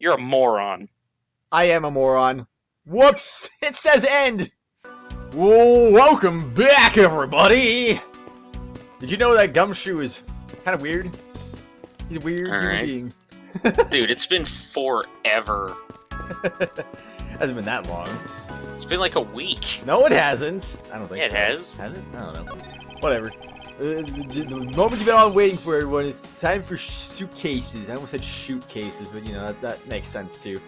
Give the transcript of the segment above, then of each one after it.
You're a moron. I am a moron. Whoops! It says end! Whoa, welcome back, everybody! Did you know that Gumshoe is kind of weird? He's a weird human being. Dude, it's been forever. Hasn't been that long. It's been like a week. No, it hasn't. I don't think Yeah, so. it has. Has it? I don't know. Whatever. The moment you've been all waiting for, everyone, is time for suitcases. I almost said shoot cases, but you know, that makes sense too.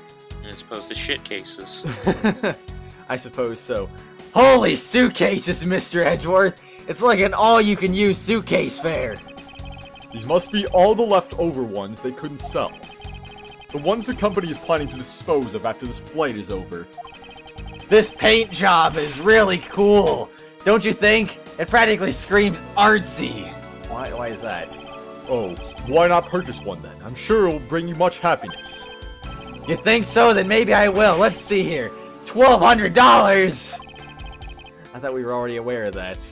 As opposed to shit cases. I suppose so. Holy suitcases, Mr. Edgeworth! It's like an all-you-can-use suitcase fair! These must be all the leftover ones they couldn't sell. The ones the company is planning to dispose of after this flight is over. This paint job is really cool! Don't you think? It practically screams artsy! Why is that? Oh, why not purchase one then? I'm sure it will bring you much happiness. You think so? Then maybe I will. Let's see here. $1,200! I thought we were already aware of that.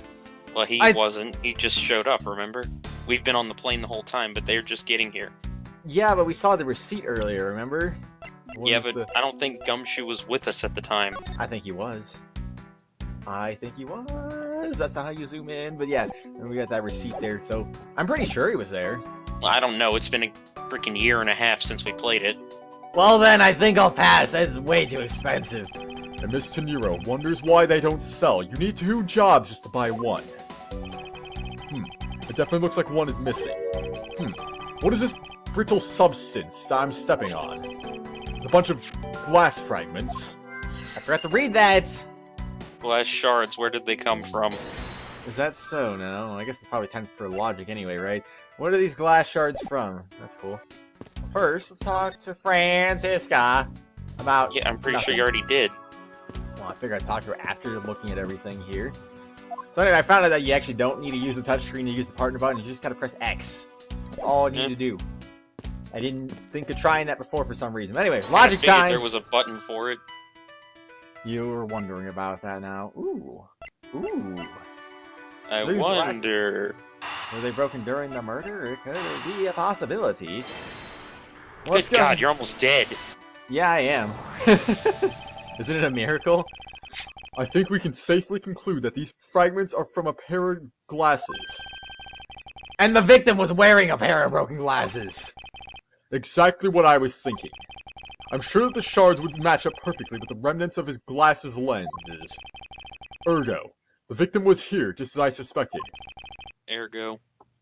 Well, he wasn't. He just showed up, remember? We've been on the plane the whole time, but they're just getting here. Yeah, but we saw the receipt earlier, remember? Yeah, but I don't think Gumshoe was with us at the time. I think he was. That's not how you zoom in, but yeah, and we got that receipt there, so I'm pretty sure he was there. Well, I don't know. It's been a freaking year and a half since we played it. Well then, I think I'll pass. That's way too expensive. And Miss Teniro wonders why they don't sell. You need 2 jobs just to buy one. It definitely looks like one is missing. What is this brittle substance I'm stepping on? It's a bunch of glass fragments. I forgot to read that! Glass shards, where did they come from? Is that so? No, I guess it's probably time for logic anyway, right? What are these glass shards from? That's cool. First, let's talk to Francisca about... Yeah, I'm pretty nothing. sure you already did. Well, I figured I'd talk to her after looking at everything here. So anyway, I found out that you actually don't need to use the touchscreen to use the partner button. You just gotta press X. That's all I need to do. I didn't think of trying that before for some reason. Anyway, logic time! There was a button for it. You were wondering about that now. Ooh. I Blue wonder... Were they broken during the murder? It could be a possibility. Good God, you're almost dead. Yeah, I am. Isn't it a miracle? I think we can safely conclude that these fragments are from a pair of glasses. And the victim was wearing a pair of broken glasses. Exactly what I was thinking. I'm sure that the shards would match up perfectly with the remnants of his glasses lenses. Ergo, the victim was here, just as I suspected. Ergo.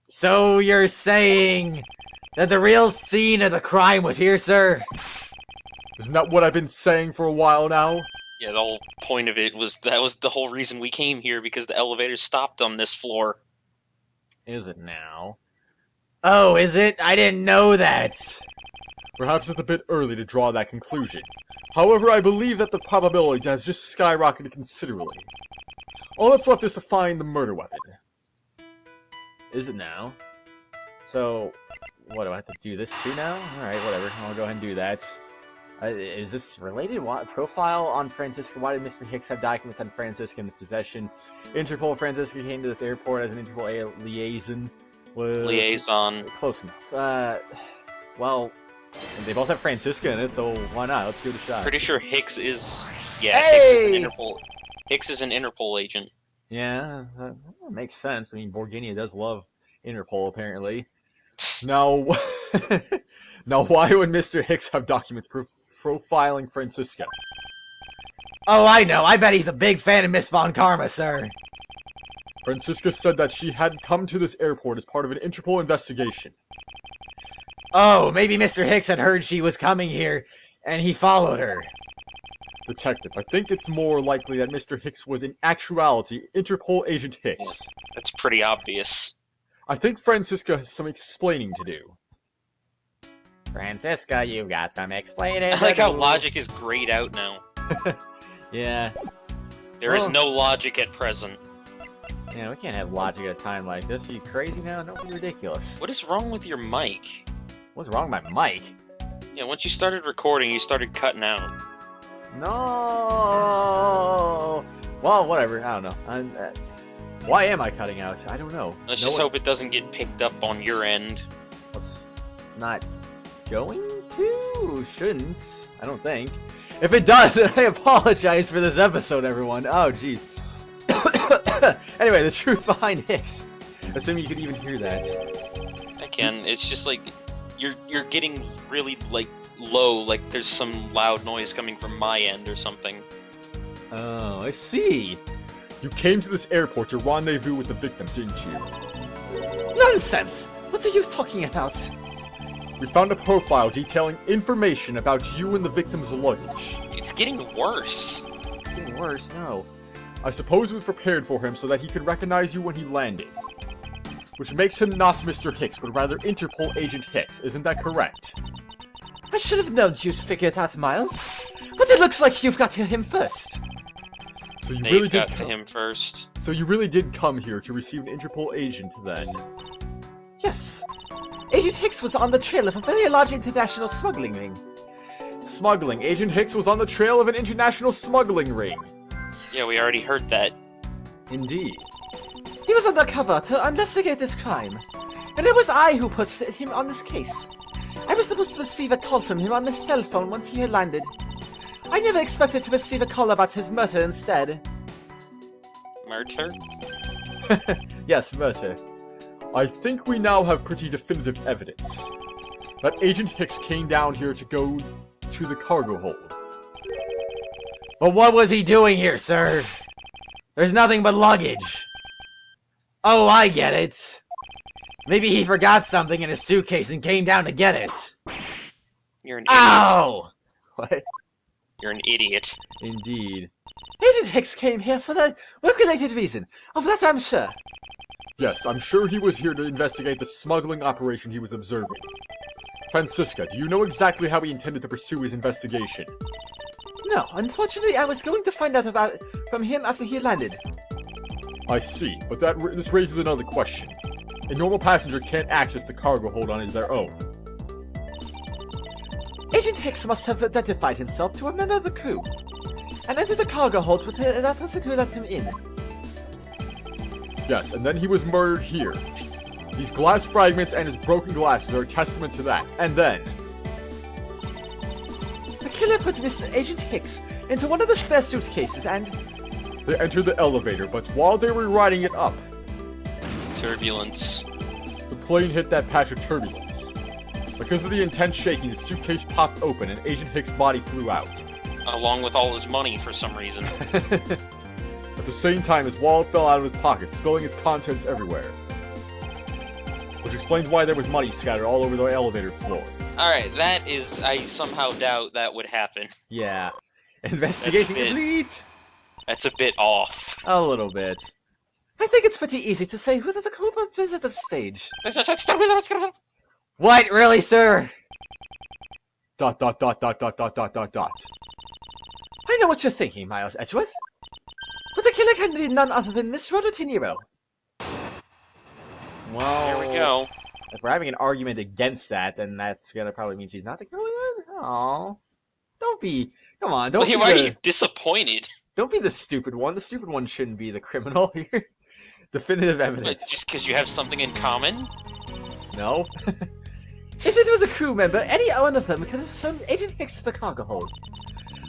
So you're saying that the real scene of the crime was here, sir? Isn't that what I've been saying for a while now? Yeah, the whole point of it was that was the whole reason we came here, because the elevator stopped on this floor. Is it now? Oh, is it? I didn't know that. Perhaps it's a bit early to draw that conclusion. However, I believe that the probability has just skyrocketed considerably. All that's left is to find the murder weapon. Is it now? So, what, do I have to do this too now? Alright, whatever. I'll go ahead and do that. Is this related? What? Profile on Francisca. Why did Mr. Hicks have documents on Francisca in his possession? Interpol. Francisca came to this airport as an Interpol liaison. Liaison. Close enough. Well, they both have Francisca in it, so why not? Let's give it a shot. Pretty sure Hicks is... Yeah, Hey! Hicks is an Interpol agent. Yeah, that makes sense. I mean, Borginia does love Interpol, apparently. Now, now why would Mr. Hicks have documents profiling Francisca? Oh, I know. I bet he's a big fan of Miss Von Karma, sir. Francisca said that she had come to this airport as part of an Interpol investigation. Oh, maybe Mr. Hicks had heard she was coming here, and he followed her. Detective, I think it's more likely that Mr. Hicks was in actuality Interpol Agent Hicks. That's pretty obvious. I think Francisca has some explaining to do. Francisca, you've got some explaining. I like how logic is grayed out now. Yeah. There is no logic at present. Yeah, we can't have logic at a time like this. Are you crazy now? Don't be ridiculous. What is wrong with your mic? What's wrong with my mic? Yeah, once you started recording, you started cutting out. No. Well, whatever. I don't know. Why am I cutting out? I don't know. Let's just hope it doesn't get picked up on your end. It's not going to? clue shouldn't. I don't think. If it does, then I apologize for this episode, everyone. Oh, jeez. Anyway, the truth behind Hicks. Assuming you could even hear that. I can. It's just like you're getting really like low, like there's some loud noise coming from my end or something. Oh, I see. You came to this airport to rendezvous with the victim, didn't you? Nonsense! What are you talking about? We found a profile detailing information about you and the victim's luggage. It's getting worse. It's getting worse, no. I suppose it was prepared for him so that he could recognize you when he landed. Which makes him not Mr. Hicks, but rather Interpol Agent Hicks, isn't that correct? I should have known you'd figure it out, Miles. But it looks like you've got to him first. So you They've really got did to him first. So you really did come here to receive an Interpol agent then? Yes. Agent Hicks was on the trail of a very large international smuggling ring. Smuggling. Agent Hicks was on the trail of an international smuggling ring. Yeah, we already heard that. Indeed. He was undercover to investigate this crime. And it was I who put him on this case. I was supposed to receive a call from him on his cell phone once he had landed. I never expected to receive a call about his murder instead. Murder? Yes, murder. I think we now have pretty definitive evidence that Agent Hicks came down here to go to the cargo hold. But what was he doing here, sir? There's nothing but luggage. Oh, I get it. Maybe he forgot something in his suitcase and came down to get it. You're an idiot. Ow! What? You're an idiot. Indeed. Agent Hicks came here for the work-related reason. Of that I'm sure. Yes, I'm sure he was here to investigate the smuggling operation he was observing. Francisca, do you know exactly how he intended to pursue his investigation? No, unfortunately I was going to find out about it from him after he landed. I see, but this raises another question. A normal passenger can't access the cargo hold on their own. Agent Hicks must have identified himself to a member of the crew, and entered the cargo hold with that person who let him in. Yes, and then he was murdered here. These glass fragments and his broken glasses are a testament to that. And then... The killer put Mr. Agent Hicks into one of the spare suitcases and... They entered the elevator, but while they were riding it up, Turbulence. the plane hit that patch of turbulence. Because of the intense shaking, the suitcase popped open and Agent Hicks' body flew out. Along with all his money for some reason. At the same time, his wallet fell out of his pocket, spilling its contents everywhere. Which explains why there was money scattered all over the elevator floor. Alright, that is... I somehow doubt that would happen. Yeah. Investigation complete! That's a bit off. A little bit. I think it's pretty easy to say who the culprit is at this stage. What? Really, sir? ... I I know what you're thinking, Miles Edgeworth. But the killer can be none other than Miss Rhoda Nero. Well, There we go. if we're having an argument against that, then that's gonna probably mean she's not the killer. Oh, don't be. Come on, don't Why be are the, you disappointed? don't be the stupid one. The stupid one shouldn't be the criminal here. Definitive What, evidence. just because you have something in common? No. If it was a crew member, any one of them could have shown Agent Hicks the cargo hold.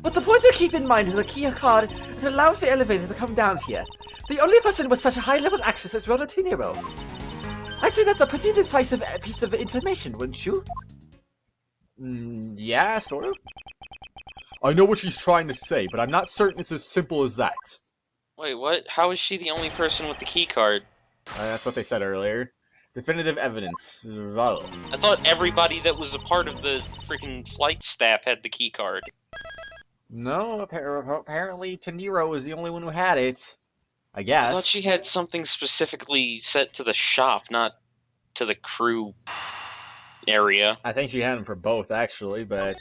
But the point to keep in mind is the key card that allows the elevator to come down here. The only person with such a high-level access is Rhoda Nero. I'd say that's a pretty decisive piece of information, wouldn't you? Yeah, sort of. I know what she's trying to say, but I'm not certain it's as simple as that. Wait, what? How is she the only person with the key card? That's what they said earlier. Definitive evidence. Well, I thought everybody that was a part of the freaking flight staff had the key card. no, apparently Nero was the only one who had it. I guess. I thought she had something specifically set to the shop, not to the crew area. I think she had them for both, actually, but...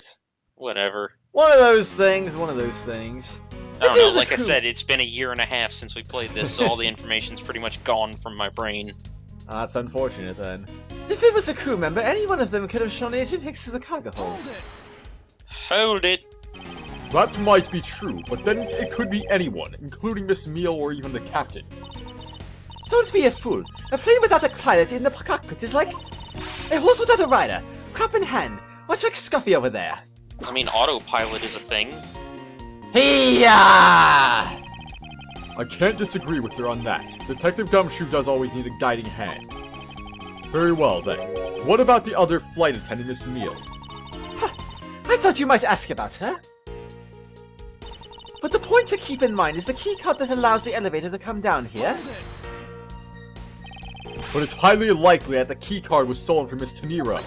Whatever. One of those things, one of those things. I don't If it know, was a like I crew- said, it's been a year and a half since we played this, so all the information's pretty much gone from my brain. That's unfortunate, then. If it was a crew member, any one of them could have shown Agent Hicks the cargo hold. Hold it! That might be true, but then it could be anyone, including Miss Meal or even the captain. Don't be a fool. A plane without a pilot in the cockpit is like a horse without a rider. Cup in hand. What's your scuffy over there? I mean, autopilot is a thing. Hey-ya! I can't disagree with her on that. Detective Gumshoe does always need a guiding hand. Very well, then. What about the other flight attendant, Miss Meal? I thought you might ask about her. But the point to keep in mind is the keycard that allows the elevator to come down here. But it's highly likely that the keycard was stolen from Miss Tanira.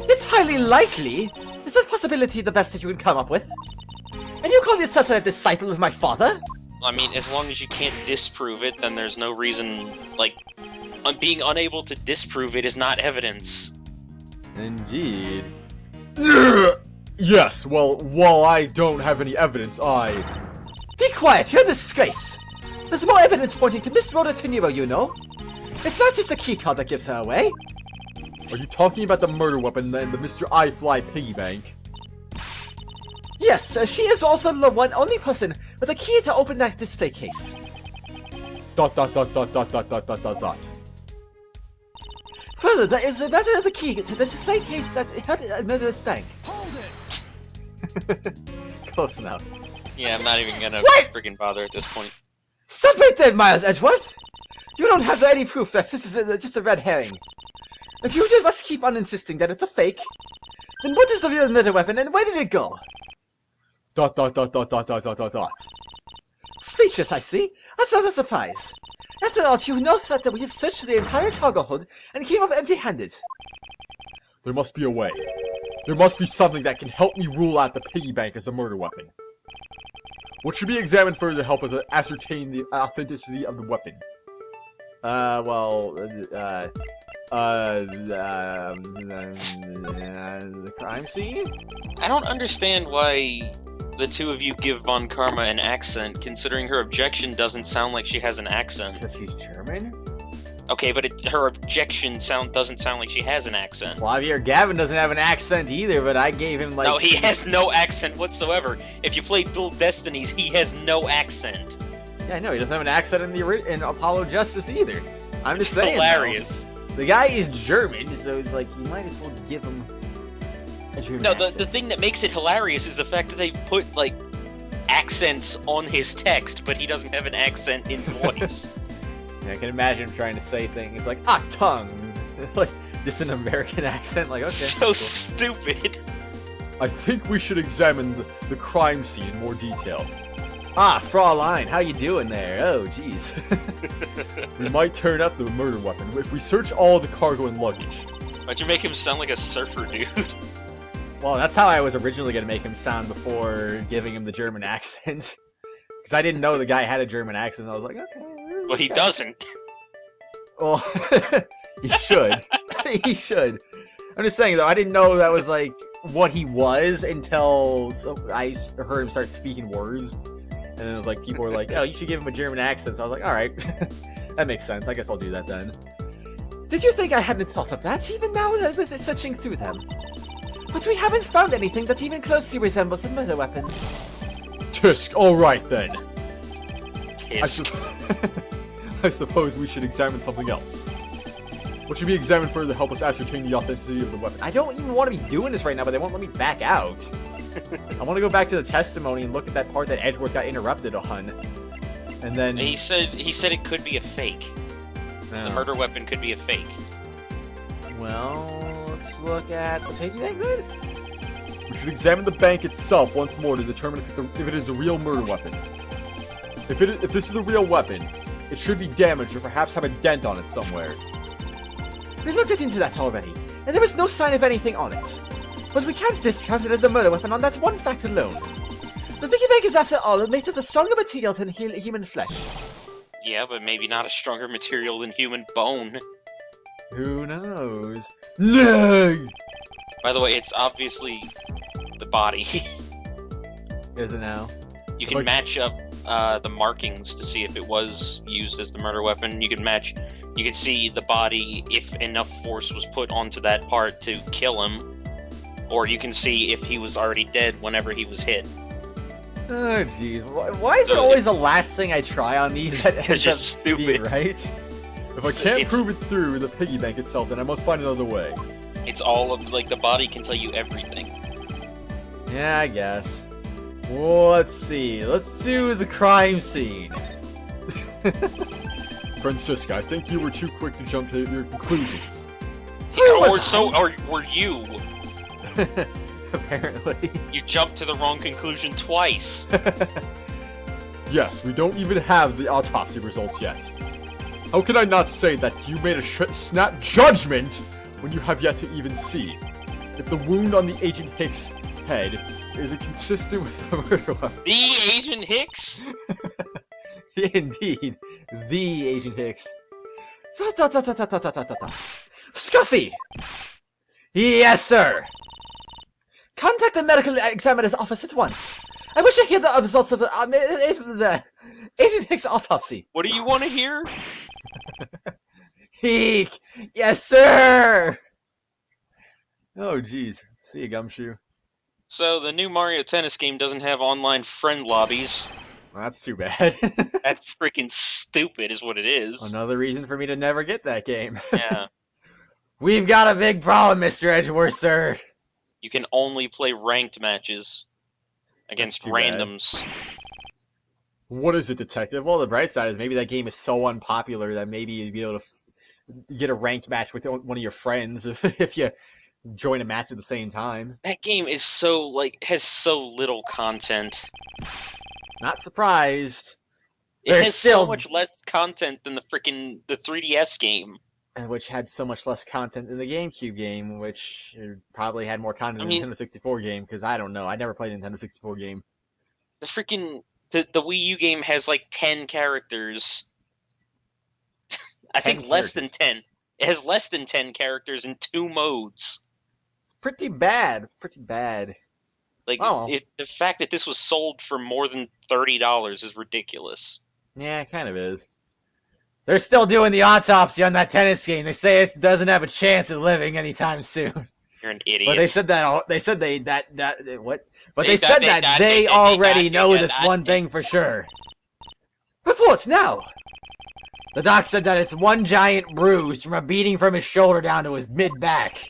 It's highly likely? Is that possibility the best that you can come up with? And you call yourself a disciple of my father? I mean, as long as you can't disprove it, then there's no reason, like, being unable to disprove it is not evidence. Indeed. Yes, well, while I don't have any evidence, I... Be quiet, you're a disgrace! There's more evidence pointing to Miss Rhoda Teniro, you know. It's not just the keycard that gives her away. Are you talking about the murder weapon and the Mr. I Fly piggy bank? Yes, she is also the only person with a key to open that display case. ... Further, there is a matter of the key to the display case that had a murderous bank. Hold it! Close enough. Yeah, I'm not even gonna freaking bother at this point. Stop right there, Miles Edgeworth! You don't have any proof that this is just a red herring. If you must keep on insisting that it's a fake, then what is the real murder weapon and where did it go? ... Speechless, I see. That's not a surprise. After all, you know that we have searched the entire cargo hold and came up empty-handed. There must be a way. There must be something that can help me rule out the piggy bank as a murder weapon. What should be examined further to help us ascertain the authenticity of the weapon? The crime scene? I don't understand why the two of you give Von Karma an accent, considering her objection doesn't sound like she has an accent. Because she's German? Okay, but her objection doesn't sound like she has an accent. Javier Gavin doesn't have an accent either, but I gave him like... No, he has no accent whatsoever. If you play Dual Destinies, he has no accent. Yeah, I know, he doesn't have an accent in Apollo Justice either. I'm just saying. Hilarious. Though, the guy is German, so it's like, you might as well give him a German accent. The thing that makes it hilarious is the fact that they put, like, accents on his text, but he doesn't have an accent in voice. Yeah, I can imagine him trying to say things like, tongue! Like, just an American accent, like, okay. So stupid. I think we should examine the crime scene in more detail. Fraulein, how you doing there? Oh, jeez. We might turn up the murder weapon if we search all the cargo and luggage. Why'd you make him sound like a surfer, dude? Well, that's how I was originally going to make him sound before giving him the German accent. Because I didn't know the guy had a German accent. I was like, okay. Well, he doesn't. Well, he should. He should. I'm just saying, though, I didn't know that was, like, what he was until I heard him start speaking words. And then it was like, people were like, oh, you should give him a German accent. So I was like, alright. That makes sense. I guess I'll do that then. Did you think I hadn't thought of that, even now that I was searching through them? But we haven't found anything that even closely resembles a murder weapon. Tisk, alright then. Tisk. I suppose we should examine something else. What should be examined further to help us ascertain the authenticity of the weapon? I don't even want to be doing this right now, but they won't let me back out. I want to go back to the testimony and look at that part that Edgeworth got interrupted on. And then... He said it could be a fake. Oh. The murder weapon could be a fake. Well, let's look at the piggy bank then. We should examine the bank itself once more to determine if it is a real murder weapon. If this is a real weapon, it should be damaged or perhaps have a dent on it somewhere. We looked into that already, and there was no sign of anything on it. But we can't discount it as a murder weapon on that one fact alone. The piggy bank is, after all, made of a stronger material than human flesh. Yeah, but maybe not a stronger material than human bone. Who knows? No! By the way, it's obviously the body. Is it now? You can match up the markings to see if it was used as the murder weapon. You can see the body if enough force was put onto that part to kill him. Or you can see if he was already dead whenever he was hit. Oh, jeez. Why is it always the last thing I try on these that ends up stupid, being right? If I can't prove it through the piggy bank itself, then I must find another way. It's all of, like, the body can tell you everything. Yeah, I guess. Well, let's see. Let's do the crime scene. Francisca, I think you were too quick to jump to your conclusions. Or were you? Apparently. You jumped to the wrong conclusion twice. Yes, we don't even have the autopsy results yet. How can I not say that you made a snap judgment when you have yet to even see if the wound on the Agent Hicks' head is it consistent with the murder weapon? The Agent Hicks? Indeed, the Agent Hicks. Scuffy! Yes, sir! Contact the medical examiner's office at once. I wish I hear the results of the Agent Hicks autopsy. What do you want to hear? Eek! Yes, sir! Oh, jeez. See you, Gumshoe. So, the new Mario Tennis game doesn't have online friend lobbies. Well, that's too bad. That's freaking stupid is what it is. Another reason for me to never get that game. Yeah. We've got a big problem, Mr. Edgeworth, sir. You can only play ranked matches against That's too bad. randoms. What is it, Detective? Well, the bright side is maybe that game is so unpopular that maybe you'd be able to get a ranked match with one of your friends if you join a match at the same time. That game is so, like, has so little content. Not surprised. It There's has still so much less content than the 3DS game. and which had so much less content than the GameCube game, which probably had more content than the Nintendo 64 game, because I don't know. I never played a Nintendo 64 game. The freaking... The Wii U game has, like, 10 characters. I think less than 10. It has less than 10 characters in 2 modes. It's pretty bad. It's pretty bad. Like, Oh. The fact that this was sold for more than $30 is ridiculous. Yeah, it kind of is. They're still doing the autopsy on that tennis game. They say it doesn't have a chance of living anytime soon. You're an idiot. But they said that. They said what? But they said that they already know this one thing for sure. Reports now. The doc said that it's one giant bruise from a beating from his shoulder down to his mid-back.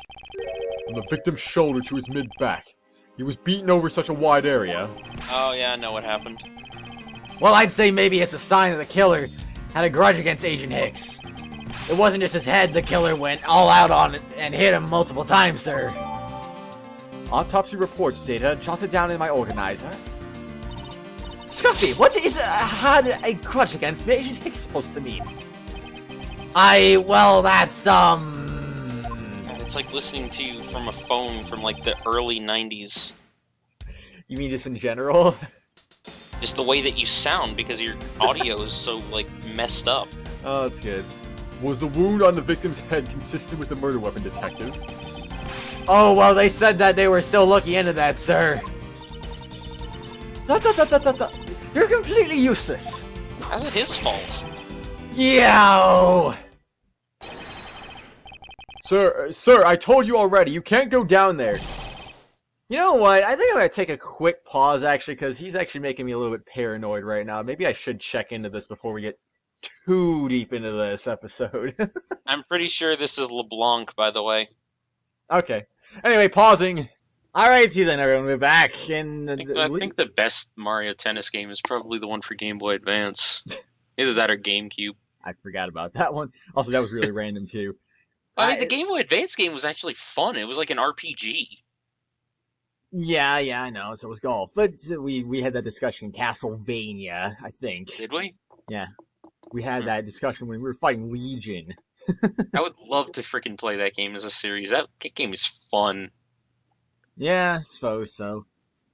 From the victim's shoulder to his mid-back. He was beaten over such a wide area. Oh, yeah, I know what happened. Well, I'd say maybe it's a sign that the killer had a grudge against Agent Hicks. It wasn't just his head the killer went all out on and hit him multiple times, sir. Autopsy reports data jotted down in my organizer. Scuffy, what is had a grudge against Agent Hicks supposed to mean? Well, that's, It's like listening to you from a phone from, like, the early 90s. You mean just in general? Just the way that you sound, because your audio is so, like, messed up. Oh, that's good. Was the wound on the victim's head consistent with the murder weapon, Detective? Oh, well, they said that they were still looking into that, sir. You're completely useless. How's it his fault? Yow! Sir, I told you already, you can't go down there. You know what? I think I'm going to take a quick pause, actually, because he's actually making me a little bit paranoid right now. Maybe I should check into this before we get too deep into this episode. I'm pretty sure this is LeBlanc, by the way. Okay. Anyway, pausing. Alright, see you then, everyone. We're back. And I think the best Mario Tennis game is probably the one for Game Boy Advance. Either that or GameCube. I forgot about that one. Also, that was really random, too. I mean, the Game Boy Advance game was actually fun. It was like an RPG. Yeah, I know. So it was golf. But we had that discussion in Castlevania, I think. Did we? Yeah. We had that discussion when we were fighting Legion. I would love to freaking play that game as a series. That game is fun. Yeah, I suppose so.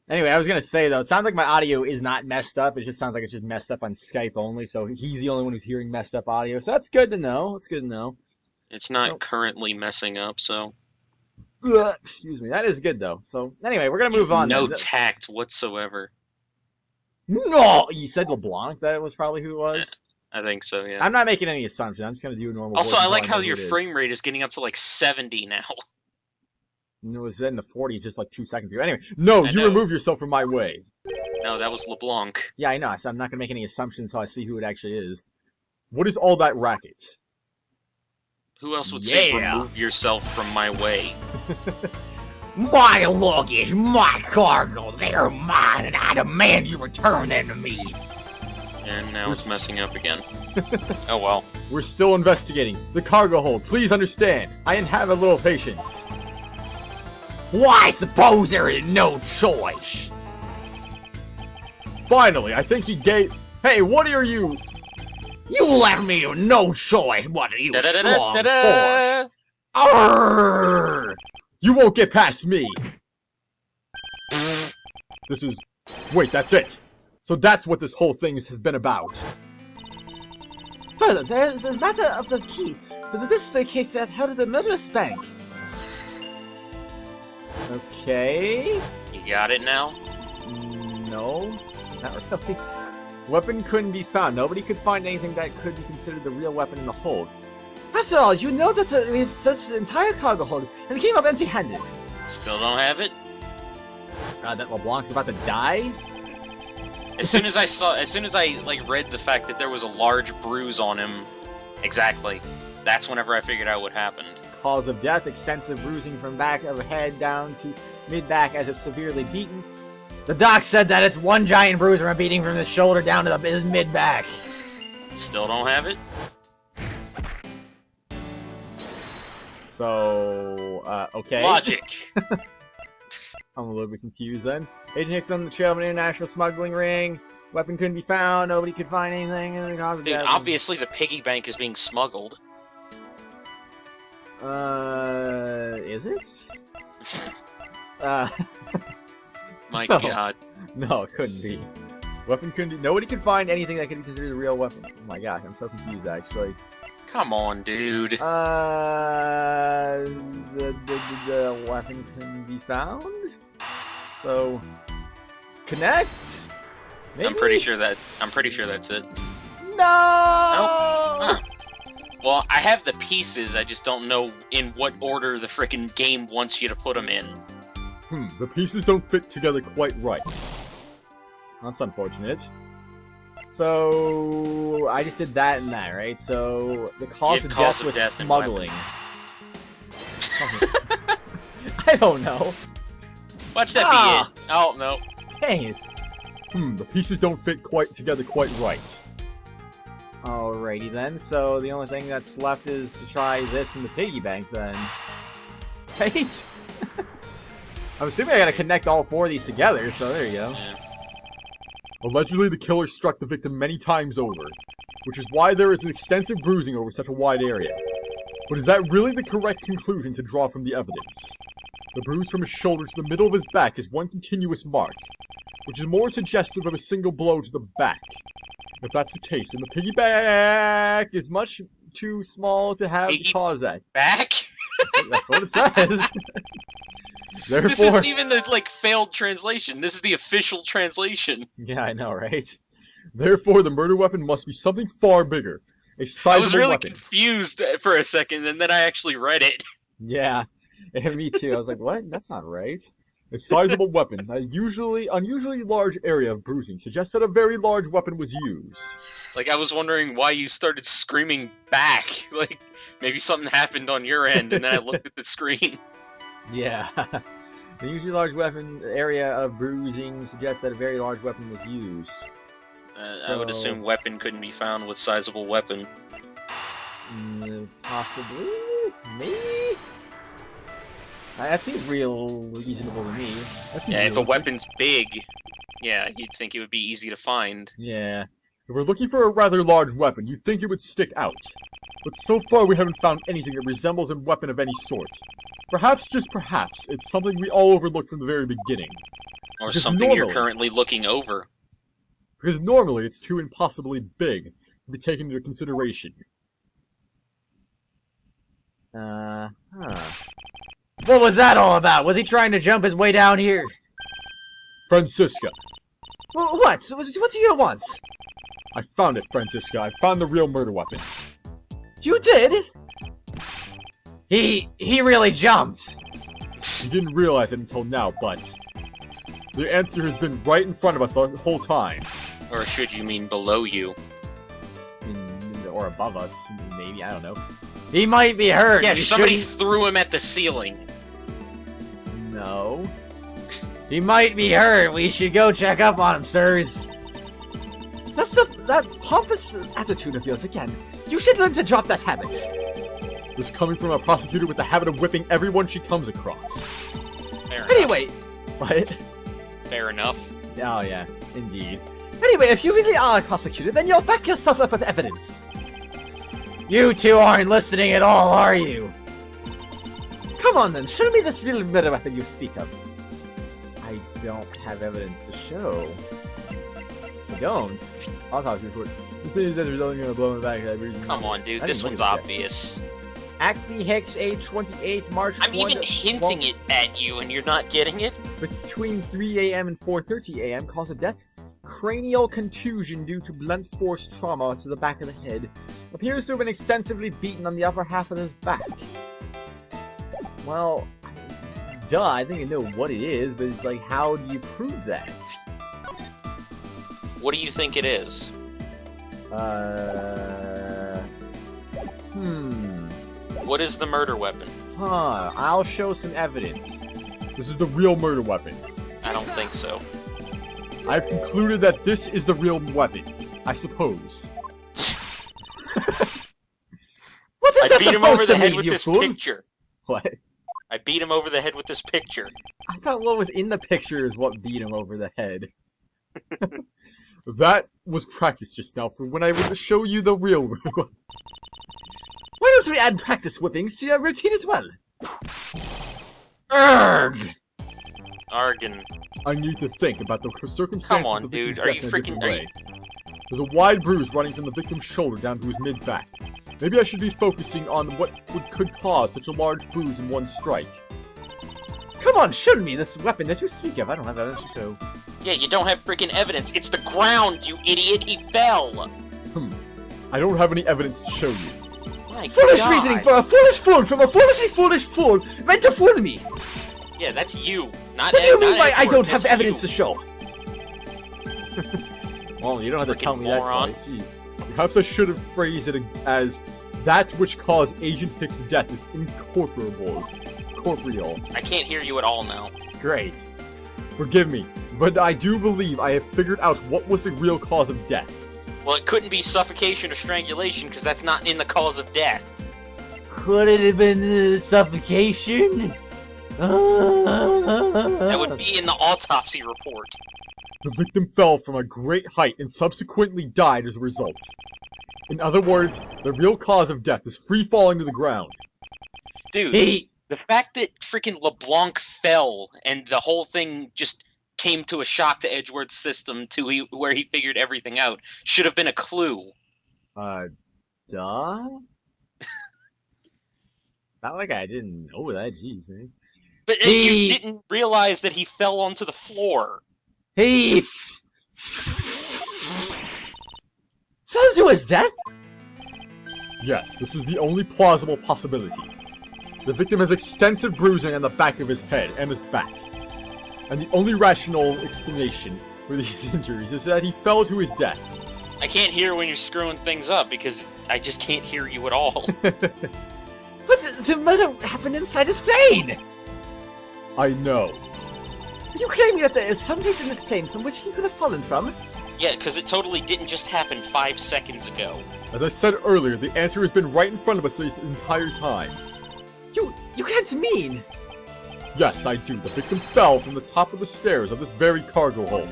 Anyway, I was going to say, though, it sounds like my audio is not messed up. It just sounds like it's just messed up on Skype only. So he's the only one who's hearing messed up audio. So that's good to know. It's good to know. It's not currently messing up, so... Excuse me. That is good, though. So, anyway, we're going to move on. No tact whatsoever. No! You said LeBlanc? That was probably who it was? I think so, yeah. I'm not making any assumptions. I'm just going to do a normal Also, voice I until like how know your who it is. frame rate is getting up to like 70 now. It was in the 40s just like 2 seconds ago. Anyway, no, you remove yourself from my way. No, that was LeBlanc. Yeah, I know. So I'm not going to make any assumptions until I see who it actually is. What is all that racket? Who else would say remove yourself from my way? My luggage, my cargo, they're mine, and I demand you return them to me. And now it's messing up again. Oh well. We're still investigating. The cargo hold, please understand. I have a little patience. Well, I suppose there is no choice. Finally, I think he gave... Hey, what are you... You left me with no choice but to use strong force. Da-da-da-da-da-da. Arrgh! You won't get past me! This is... Wait, that's it! So that's what this whole thing has been about. Further, there is a matter of the key to the display case that held the murderous bank. Okay... You got it now? No, not really. Weapon couldn't be found. Nobody could find anything that could be considered the real weapon in the hold. After all, you know that we have searched the entire cargo hold and came up empty-handed. Still don't have it? That LeBlanc's about to die? As soon as I like read the fact that there was a large bruise on him, exactly, that's whenever I figured out what happened. Cause of death, extensive bruising from back of head down to mid-back as if severely beaten. The doc said that it's one giant bruise from a beating from the shoulder down to his mid-back. Still don't have it? So, okay. Logic! I'm a little bit confused then. Agent Hicks on the trail of an international smuggling ring. Weapon couldn't be found. Nobody could find anything. And the cause of Dude, death. obviously the piggy bank is being smuggled. Is it? My No. god. No, it couldn't be. Weapon couldn't be. Nobody could find anything that could be considered a real weapon. Oh my gosh, I'm so confused actually. Come on, dude. The weapon couldn't be found. So, connect. Maybe? I'm pretty sure that's it. No. Huh. Well, I have the pieces, I just don't know in what order the frickin' game wants you to put them in. The pieces don't fit together quite right. That's unfortunate. So, I just did that and that, right? So, the cause of death was smuggling. I don't know. Watch that be it. Oh, no. Dang it. The pieces don't fit together quite right. Alrighty then, so the only thing that's left is to try this in the piggy bank then. Right? I'm assuming I gotta connect all four of these together, so there you go. Yeah. Allegedly, the killer struck the victim many times over, which is why there is an extensive bruising over such a wide area. But is that really the correct conclusion to draw from the evidence? The bruise from his shoulder to the middle of his back is one continuous mark, which is more suggestive of a single blow to the back. If that's the case, then the piggyback is much too small to have cause that. Back? That's what it says. Therefore, This isn't even the, failed translation. This is the official translation. yeah, I know, right? Therefore, the murder weapon must be something far bigger. A I sizable was really weapon. confused for a second, and then I actually read it. Yeah, me too. I was like, what? That's not right. A sizable weapon, unusually large area of bruising, suggests that a very large weapon was used. I was wondering why you started screaming back. Maybe something happened on your end, and then I looked at the screen. Yeah. The usually large weapon area of bruising suggests that a very large weapon was used. I would assume weapon couldn't be found with sizable weapon. Possibly? Maybe? That seems reasonable to me. That seems Yeah, if a realistic. weapon's big, yeah, you'd think it would be easy to find. Yeah. If we're looking for a rather large weapon, you'd think it would stick out. But so far we haven't found anything that resembles a weapon of any sort. Perhaps, just perhaps, it's something we all overlooked from the very beginning. Or Because something you're normally- currently looking over. Because normally it's too impossibly big to be taken into consideration. Huh. What was that all about? Was he trying to jump his way down here? Francisca. Well, what? What do you want? I found it, Francisca. I found the real murder weapon. You did? He really jumped. You didn't realize it until now, but... the answer has been right in front of us the whole time. Or should you mean below you? Or above us, maybe, I don't know. He might be hurt. Yeah, You somebody shouldn't- threw him at the ceiling. No. He might be hurt. We should go check up on him, sirs. That's that pompous attitude of yours again. You should learn to drop that habit. This coming from a prosecutor with the habit of whipping everyone she comes across. Fair Anyway, What? enough. Fair enough. Oh, yeah. Indeed. anyway, if you really are a prosecutor, then you'll back yourself up with evidence. You two aren't listening at all, are you? Come on then, show me this real murder weapon you speak of. I don't have evidence to show. I don't. Autopsy report. This is resulting in a blow in the back. Come on, dude. I This didn't one's look at obvious. Acme Hicks, age 28, March I'm 20. even hinting it at you, and you're not getting it. Between 3 a.m. and 4:30 a.m. Cause of death: cranial contusion due to blunt force trauma to the back of the head. Appears to have been extensively beaten on the upper half of his back. Well, duh, I think I know what it is, but it's like, how do you prove that? What do you think it is? What is the murder weapon? I'll show some evidence. This is the real murder weapon. I don't think so. I've concluded that this is the real weapon. I suppose. What is I that beat him over supposed the to head mean, with you this fool? picture. What? I beat him over the head with this picture. I thought what was in the picture is what beat him over the head. That was practice just now for when I would show you the real one. Why don't we add practice whippings to your routine as well? Urgh! Argon. I need to think about the circumstances Come on, of the victim's dude. Are death you in a freaking- different are way. There's a wide bruise running from the victim's shoulder down to his mid-back. Maybe I should be focusing on what could cause such a large bruise in one strike. Come on, show me this weapon that you speak of. I don't have evidence to show. Yeah, you don't have freaking evidence. It's the ground, you idiot. He fell. I don't have any evidence to show you. My Foolish God. reasoning for a foolish fool from a foolishly foolish fool meant to fool me. Yeah, that's you. Not What do you not mean by I Edgeworth, don't have that's evidence you. to show? Well, you don't have to Frickin' tell me that moron. twice. Jeez. Perhaps I should have phrased it as that which caused Agent Hick's death is incorporeal. I can't hear you at all now. Great. Forgive me, but I do believe I have figured out what was the real cause of death. Well, it couldn't be suffocation or strangulation because that's not in the cause of death. Could it have been suffocation? That would be in the autopsy report. The victim fell from a great height and subsequently died as a result. In other words, the real cause of death is free falling to the ground. Dude, the fact that freaking LeBlanc fell and the whole thing just came to a shock to Edgeworth's system where he figured everything out should have been a clue. Duh? It's not like I didn't know that, jeez, man. But you didn't realize that he fell onto the floor. He fell to his death? Yes, this is the only plausible possibility. The victim has extensive bruising on the back of his head and his back. And the only rational explanation for these injuries is that he fell to his death. I can't hear when you're screwing things up because I just can't hear you at all. But the murder happened inside his plane! I know. Are you claiming that there is some place in this plane from which he could have fallen from? Yeah, because it totally didn't just happen 5 seconds ago. As I said earlier, the answer has been right in front of us this entire time. You can't mean... Yes, I do. The victim fell from the top of the stairs of this very cargo hold.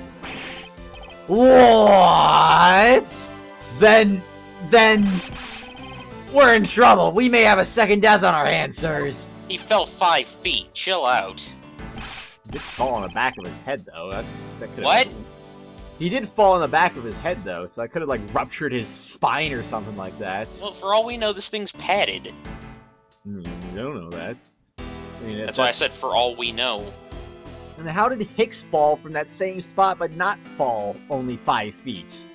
What? Then... We're in trouble. We may have a second death on our hands, sirs. He fell 5 feet. Chill out. He did fall on the back of his head, though. That could've What? He did fall on the back of his head, though, so that could have, like, ruptured his spine or something like that. Well, for all we know, this thing's padded. I don't know that. I mean, That's why I said for all we know. And how did Hicks fall from that same spot but not fall only 5 feet?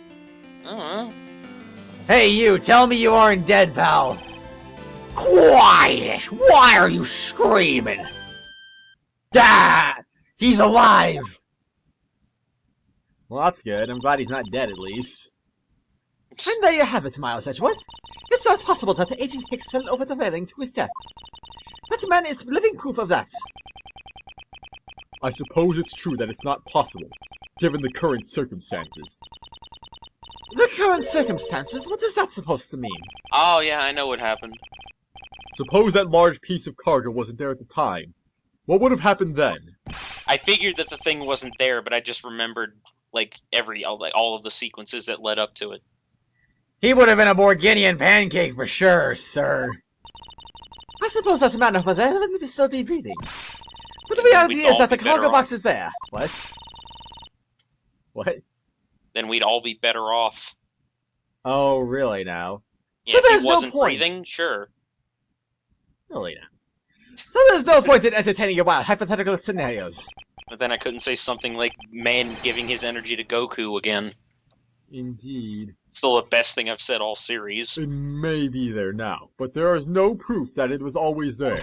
I don't know. Hey, you! Tell me you aren't dead, pal! Quiet! Why are you screaming? Dad! He's alive! Well, that's good. I'm glad he's not dead, at least. And there you have it, Miles Edgeworth. It's not possible that Agent Hicks fell over the railing to his death. That man is living proof of that. I suppose it's true that it's not possible, given the current circumstances. The current circumstances? What is that supposed to mean? Oh, yeah, I know what happened. Suppose that large piece of cargo wasn't there at the time. What would have happened then? I figured that the thing wasn't there, but I just remembered, like, all of the sequences that led up to it. He would have been a Borginian pancake for sure, sir. I suppose that's a man over there. Let me still be breathing. But the reality is that the cargo box is there. What? What? Then we'd all be better off. Oh, really now? Yeah, So there's if he no wasn't point. breathing, sure. Really now? So there's no point in entertaining your wild hypothetical scenarios. But then I couldn't say something like man giving his energy to Goku again. Indeed. Still the best thing I've said all series. It may be there now, but there is no proof that it was always there.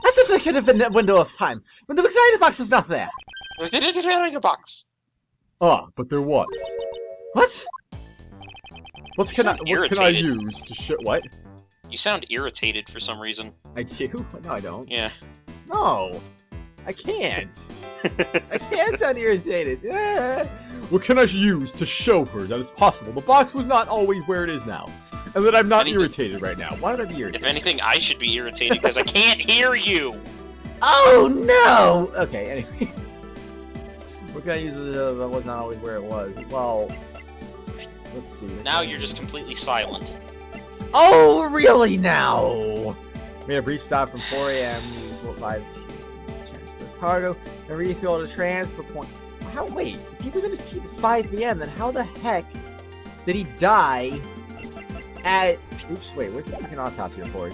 As if there could have been a window of time when the anxiety box was not there. The box. Ah, but there was. What? What can I irritated. use to show what? You sound irritated for some reason. I do? No, I don't. Yeah. No! I can't! I can't sound irritated. Yeah. What can I use to show her that it's possible the box was not always where it is now, and that I'm not Anything. irritated right now? Why would I be If irritated? anything, I should be irritated because I can't hear you. Oh no! Okay, anyway. What can I use that was not always where it was? Well, let's see. Now you're just completely silent. Oh really now? Made a brief stop from 4 a.m. to 5 transfer cargo and refuel at a transfer point. How? Wait, if he was in a seat at 5 p.m., then how the heck did he die at? Oops, wait, where's the freaking autopsy report?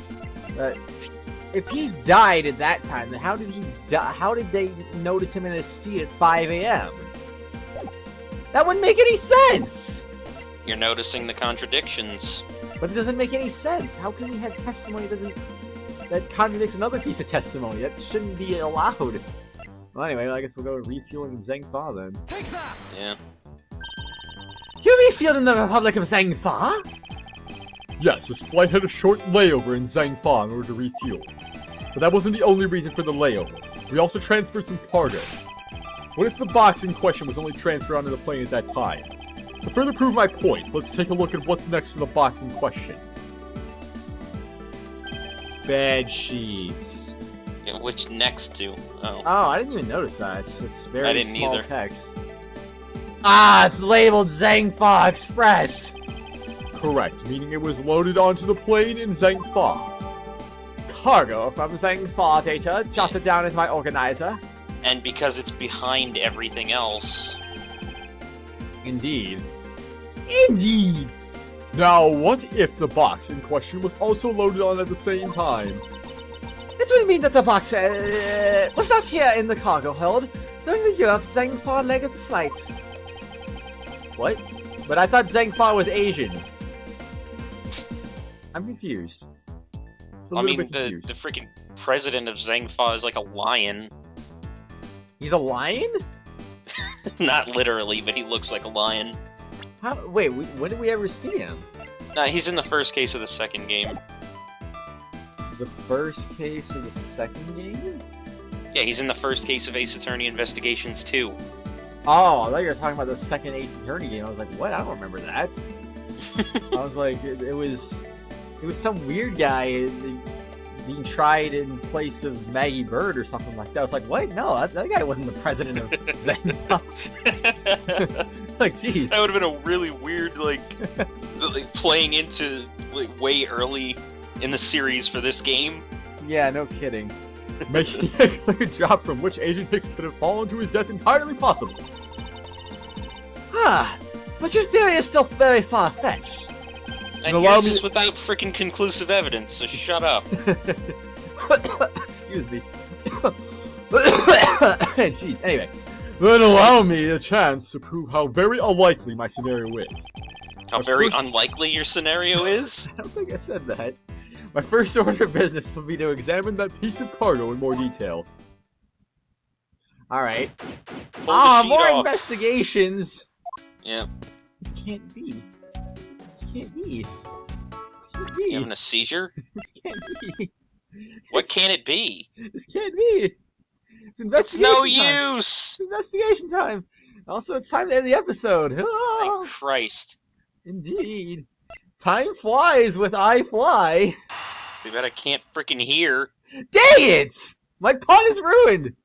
If he died at that time, then how did he die? How did they notice him in a seat at 5 a.m.? That wouldn't make any sense. You're noticing the contradictions. But it doesn't make any sense. How can we have testimony that contradicts another piece of testimony? That shouldn't be allowed. Well, anyway, I guess we'll go refueling Zhang Fa then. Yeah. You refueled in the Republic of Zhangfa? Yes, this flight had a short layover in Zhangfa in order to refuel. But that wasn't the only reason for the layover. We also transferred some cargo. What if the box in question was only transferred onto the plane at that time? To further prove my point, let's take a look at what's next to the box in question. Bed sheets. Yeah, which next to? Oh. Oh, I didn't even notice that. It's very I didn't small either. text. Ah, it's labeled Zhangfa Express. Correct, meaning it was loaded onto the plane in Zhangfa. Cargo from Zhangfa data jotted down as my organizer. And because it's behind everything else. Indeed. Indeed. Now, what if the box in question was also loaded on at the same time? It would mean that the box was not here in the cargo hold during the Europe Zhangfa leg of the flight. What? But I thought Zhangfa was Asian. I'm confused. Just a I little mean, bit the confused. freaking president of Zhangfa is like a lion. He's a lion? Not literally, but he looks like a lion. How? Wait, when did we ever see him? Nah, he's in the first case of the second game. The first case of the second game? Yeah, he's in the first case of Ace Attorney Investigations 2. Oh, I thought you were talking about the second Ace Attorney game. I was like, what? I don't remember that. I was like, it was some weird guy being tried in place of Maggie Bird or something like that. I was like, what? No, that guy wasn't the president of Zhangfa. Like, jeez. That would have been a really weird, like playing into like way early in the series for this game. Yeah, no kidding. Making a clear drop from which Agent Hicks could have fallen to his death entirely possible. Ah, but your theory is still very far-fetched. And allow yours me- is without freaking conclusive evidence, so shut up. Excuse me. Jeez, anyway. Then allow me a chance to prove how very unlikely my scenario is. How Of very course- unlikely your scenario is. I don't think I said that. My first order of business will be to examine that piece of cargo in more detail. Alright. Pull the Ah, sheet more off. investigations! Yeah, This can't be. This can't be. This can't you be. having a seizure? This can't be. What can it be? This can't be. It's It's investigation no time. use! It's investigation time. Also, it's time to end the episode. Oh, Thank Christ. indeed. Time flies with I fly. Too bad I can't freaking hear. Dang it! My pun is ruined.